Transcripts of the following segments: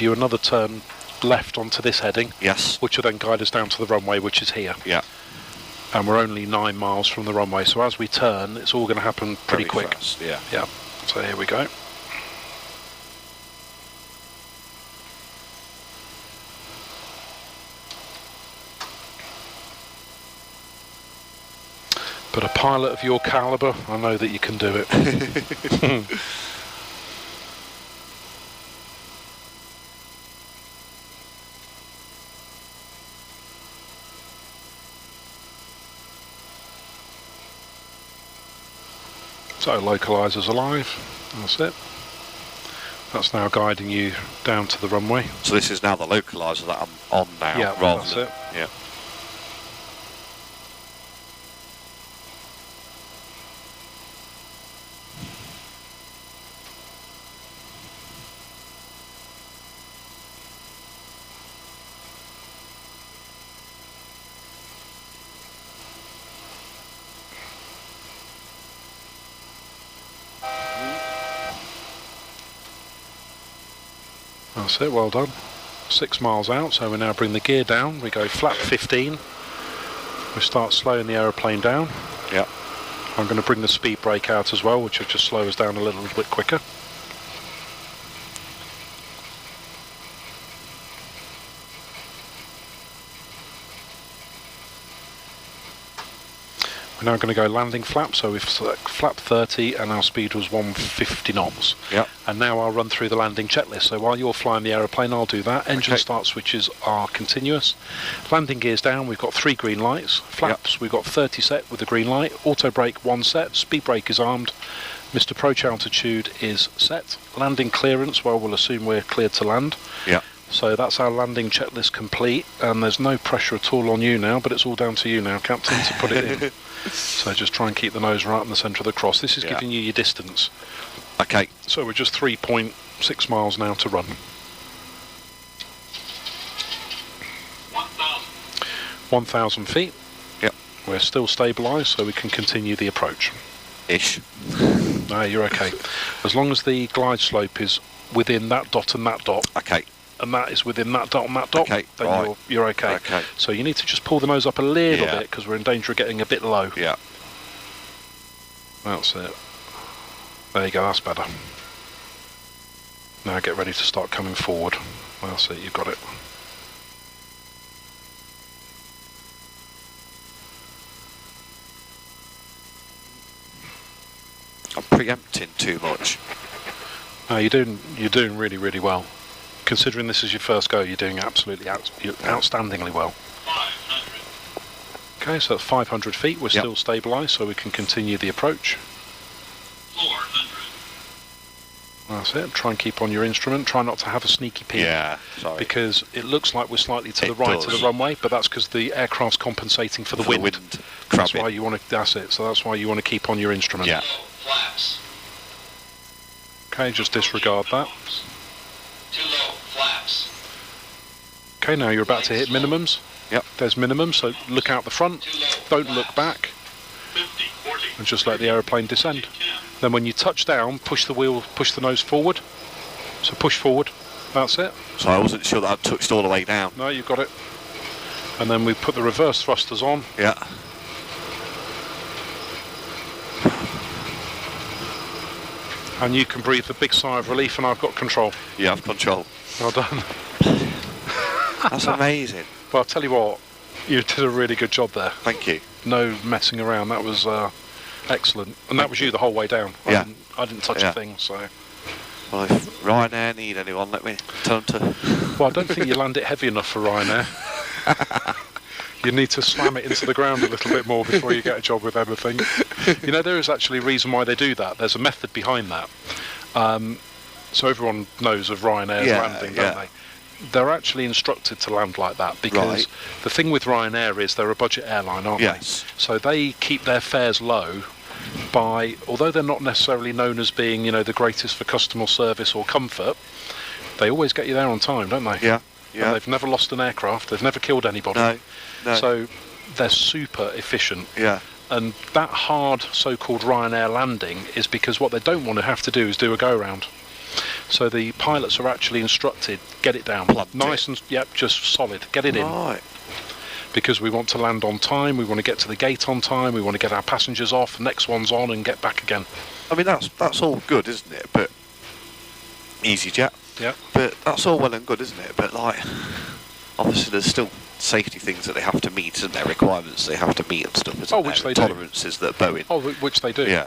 you another turn left onto this heading. Yes. Which will then guide us down to the runway, which is here. Yeah. And we're only 9 miles from the runway, so as we turn, it's all going to happen pretty quick. Fast, yeah. Yeah. So here we go. But a pilot of your calibre, I know that you can do it. So localiser's alive, that's it. That's now guiding you down to the runway. So this is now the localiser that I'm on now. Yeah, rather that's than, it. Yeah. That's it, well done. 6 miles out, so we now bring the gear down, we go flap 15, we start slowing the aeroplane down. Yeah. I'm going to bring the speed brake out as well, which will just slow us down a little bit quicker. We're now going to go landing flap, so we've select flap 30 and our speed was 150 knots. Yep. And now I'll run through the landing checklist. So while you're flying the aeroplane, I'll do that. Engine start switches are continuous. Landing gears down, we've got 3 green lights. Flaps, we've got 30 set with the green light. Auto brake 1 set. Speed brake is armed. Mr. Approach altitude is set. Landing clearance, well, we'll assume we're cleared to land. Yeah. So that's our landing checklist complete, and there's no pressure at all on you now, but it's all down to you now, Captain, to put it in. So just try and keep the nose right in the centre of the cross. This is giving you your distance. Okay. So we're just 3.6 miles now to run. 1,000 feet. Yep. We're still stabilised, so we can continue the approach. Ish. No, you're okay. As long as the glide slope is within that dot and that dot. Okay. And that is within that dot and that dot, okay, then right. you're okay. Okay. So you need to just pull the nose up a little bit, because we're in danger of getting a bit low. Yeah. That's it. There you go, that's better. Now get ready to start coming forward. That's it, you've got it. I'm preempting too much. No, you're doing really, really well. Considering this is your first go, you're doing absolutely outstandingly well. 500. Okay, so at 500 feet, we're still stabilised, so we can continue the approach. 400. That's it. Try and keep on your instrument. Try not to have a sneaky peek. Yeah, sorry. Because it looks like we're slightly to the right of the runway, but that's because the aircraft's compensating for the wind. That's why you want to. That's it. So that's why you want to keep on your instrument. Yeah. Flaps. Okay, just disregard that. Too low. Flaps. Okay, now you're about to hit minimums. Yep. There's minimums, so look out the front. Don't look back. 50, 40, and just let the aeroplane descend. Then when you touch down, push the wheel, push the nose forward. So push forward. That's it. So I wasn't sure that I'd touched all the way down. No, you've got it. And then we put the reverse thrusters on. Yeah. And you can breathe a big sigh of relief, and I've got control. You have control. Well done. That's amazing. Well, I'll tell you what, you did a really good job there. Thank you. No messing around. That was excellent. And that was you the whole way down. Yeah. I didn't touch a thing, so... Well, if Ryanair need anyone, let me tell them to... Well, I don't think you land it heavy enough for Ryanair. You need to slam it into the ground a little bit more before you get a job with anything. You know, there is actually a reason why they do that. There's a method behind that. So everyone knows of Ryanair's landing, don't they? They're actually instructed to land like that because the thing with Ryanair is they're a budget airline, aren't they? So they keep their fares low by, although they're not necessarily known as being, you know, the greatest for customer service or comfort, they always get you there on time, don't they? Yeah. And they've never lost an aircraft, they've never killed anybody. No. So they're super efficient. Yeah. And that hard so-called Ryanair landing is because what they don't want to have to do is do a go-round. So the pilots are actually instructed, get it down. Plumped Nice and, yep, just solid. Get it in. Right. Because we want to land on time, we want to get to the gate on time, we want to get our passengers off, the next one's on and get back again. I mean, that's all good, isn't it? But EasyJet. Yeah. But that's all well and good, isn't it? But like, obviously, there's still safety things that they have to meet, and their requirements they have to meet and stuff. Isn't which there? they do. Tolerances that Boeing. Oh, which they do. Yeah.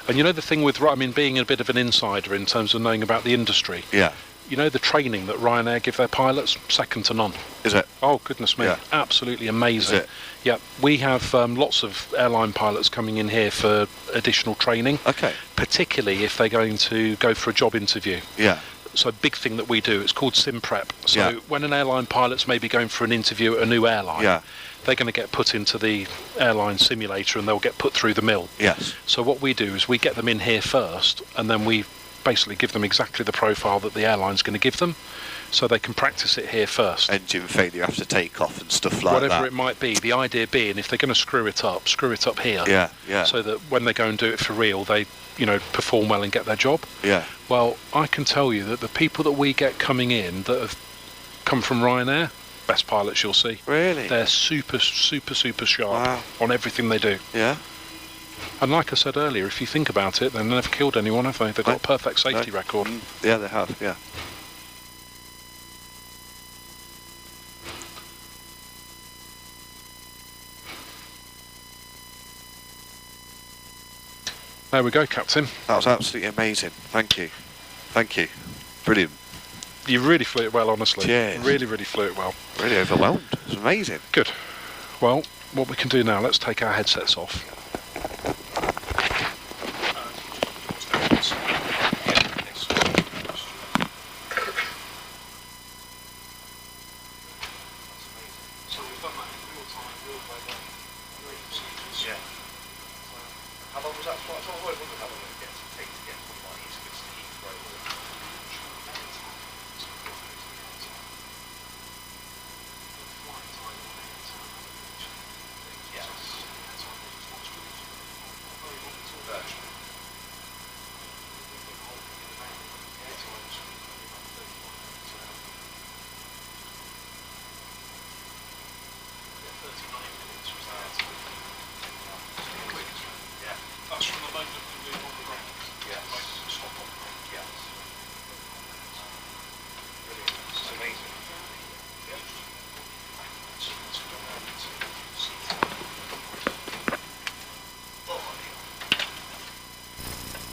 And you know the thing with, I mean, being a bit of an insider in terms of knowing about the industry, Yeah. you know the training that Ryanair give their pilots, second to none. Is it? Oh, goodness me. Yeah. Absolutely amazing. Is it? Yeah, we have lots of airline pilots coming in here for additional training, Okay. particularly if they're going to go for a job interview. Yeah. So a big thing that we do, it's called sim prep. So Yeah. when an airline pilot's maybe going for an interview at a new airline, Yeah. they're going to get put into the airline simulator and they'll get put through the mill. Yes. So what we do is we get them in here first, and then we basically give them exactly the profile that the airline's going to give them, so they can practice it here first. Engine failure after takeoff and stuff like Whatever that. it might be, the idea being if they're going to screw it up here. Yeah. Yeah. So that when they go and do it for real, they, perform well and get their job. Yeah. Well, I can tell you that the people that we get coming in that have come from Ryanair, best pilots you'll see. Really? They're super, super, super sharp Wow. on everything they do. Yeah. And like I said earlier, if you think about it, they've never killed anyone, have they? They've got a perfect safety record. Yeah, they have. Yeah. There we go, Captain. That was absolutely amazing. Thank you. Thank you. Brilliant. You really flew it well, honestly. Cheers. Really, really flew it well. Really overwhelmed. It was amazing. Good. Well, what we can do now, let's take our headsets off. Yeah. How long was that flight? Oh, I wonder how long it gets to take to get